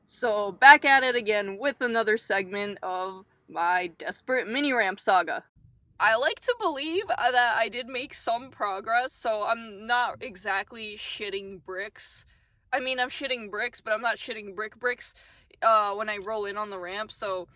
So, back at it again with another segment of my desperate mini-ramp saga. I like to believe that I did make some progress, so I'm not exactly shitting bricks. I mean, I'm shitting bricks, but I'm not shitting bricks when I roll in on the ramp, so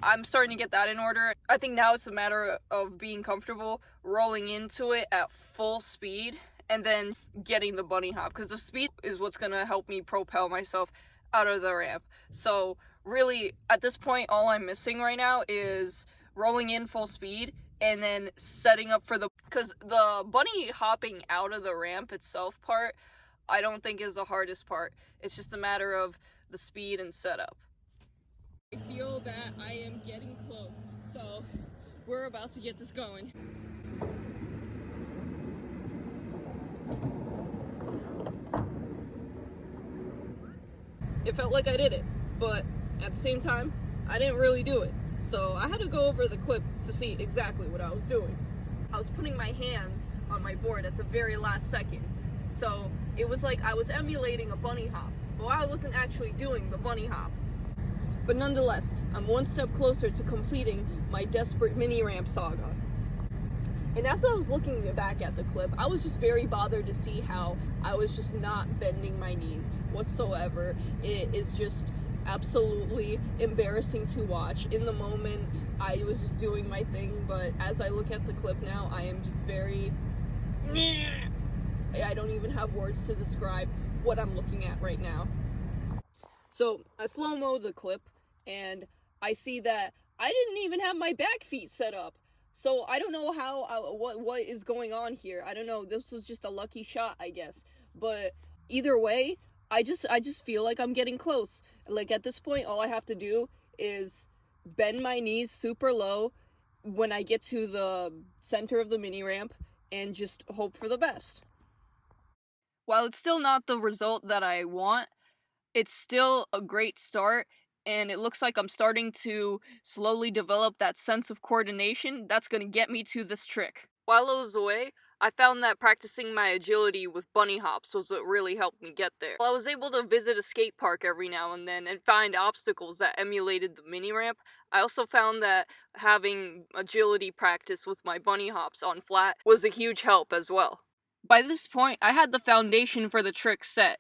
I'm starting to get that in order. I think now it's a matter of being comfortable rolling into it at full speed and then getting the bunny hop, because the speed is what's gonna help me propel myself out of the ramp. So really, at this point, all I'm missing right now is rolling in full speed and then setting up for because the bunny hopping out of the ramp itself part, I don't think is the hardest part. It's just a matter of the speed and setup. I feel that I am getting close, so we're about to get this going. It felt like I did it, but at the same time, I didn't really do it. So I had to go over the clip to see exactly what I was doing. I was putting my hands on my board at the very last second. So it was like I was emulating a bunny hop, but I wasn't actually doing the bunny hop. But nonetheless, I'm one step closer to completing my desperate mini-ramp saga. And as I was looking back at the clip, I was just very bothered to see how I was just not bending my knees whatsoever. It is just absolutely embarrassing to watch. In the moment, I was just doing my thing, but as I look at the clip now, I am just very... I don't even have words to describe what I'm looking at right now. So, I slow-mo the clip, and I see that I didn't even have my back feet set up. So I don't know how what is going on here. I don't know. This was just a lucky shot, I guess. But either way, I just feel like I'm getting close. Like at this point, all I have to do is bend my knees super low when I get to the center of the mini ramp and just hope for the best. While it's still not the result that I want, it's still a great start, and it looks like I'm starting to slowly develop that sense of coordination that's going to get me to this trick. While I was away, I found that practicing my agility with bunny hops was what really helped me get there. While I was able to visit a skate park every now and then and find obstacles that emulated the mini ramp, I also found that having agility practice with my bunny hops on flat was a huge help as well. By this point, I had the foundation for the trick set,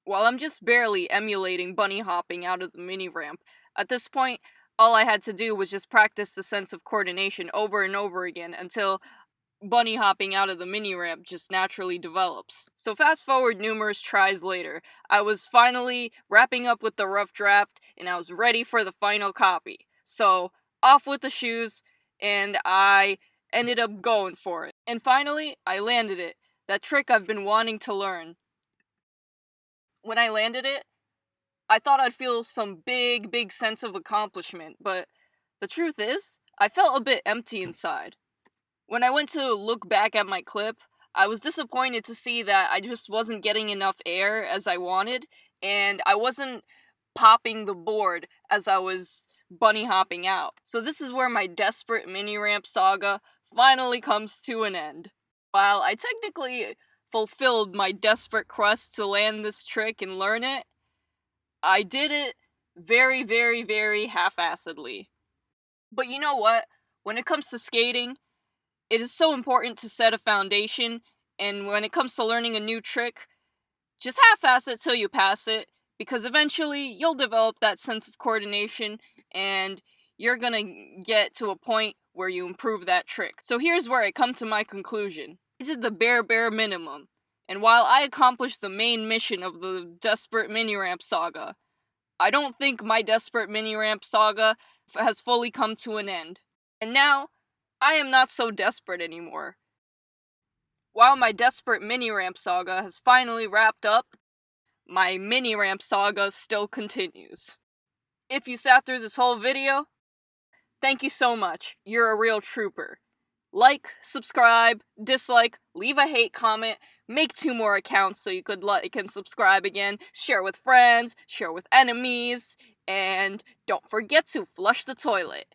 while I'm just barely emulating bunny hopping out of the mini ramp. At this point, all I had to do was just practice the sense of coordination over and over again until bunny hopping out of the mini ramp just naturally develops. So fast forward numerous tries later, I was finally wrapping up with the rough draft and I was ready for the final copy. So off with the shoes, and I ended up going for it. And finally, I landed it. That trick I've been wanting to learn. When I landed it, I thought I'd feel some big sense of accomplishment, but the truth is, I felt a bit empty inside. When I went to look back at my clip, I was disappointed to see that I just wasn't getting enough air as I wanted, and I wasn't popping the board as I was bunny hopping out. So this is where my desperate mini ramp saga finally comes to an end. While I technically fulfilled my desperate quest to land this trick and learn it, I did it very half-assedly. But you know what? When it comes to skating, it is so important to set a foundation, and when it comes to learning a new trick, just half-ass it till you pass it, because eventually you'll develop that sense of coordination, and you're gonna get to a point where you improve that trick. So here's where I come to my conclusion. I did the bare minimum, and while I accomplished the main mission of the Desperate Mini-Ramp Saga, I don't think my Desperate Mini-Ramp Saga has fully come to an end. And now, I am not so desperate anymore. While my Desperate Mini-Ramp Saga has finally wrapped up, my Mini-Ramp Saga still continues. If you sat through this whole video, thank you so much. You're a real trooper. Like, subscribe, dislike, leave a hate comment, make 2 more accounts so you could like and subscribe again, share with friends, share with enemies, and don't forget to flush the toilet.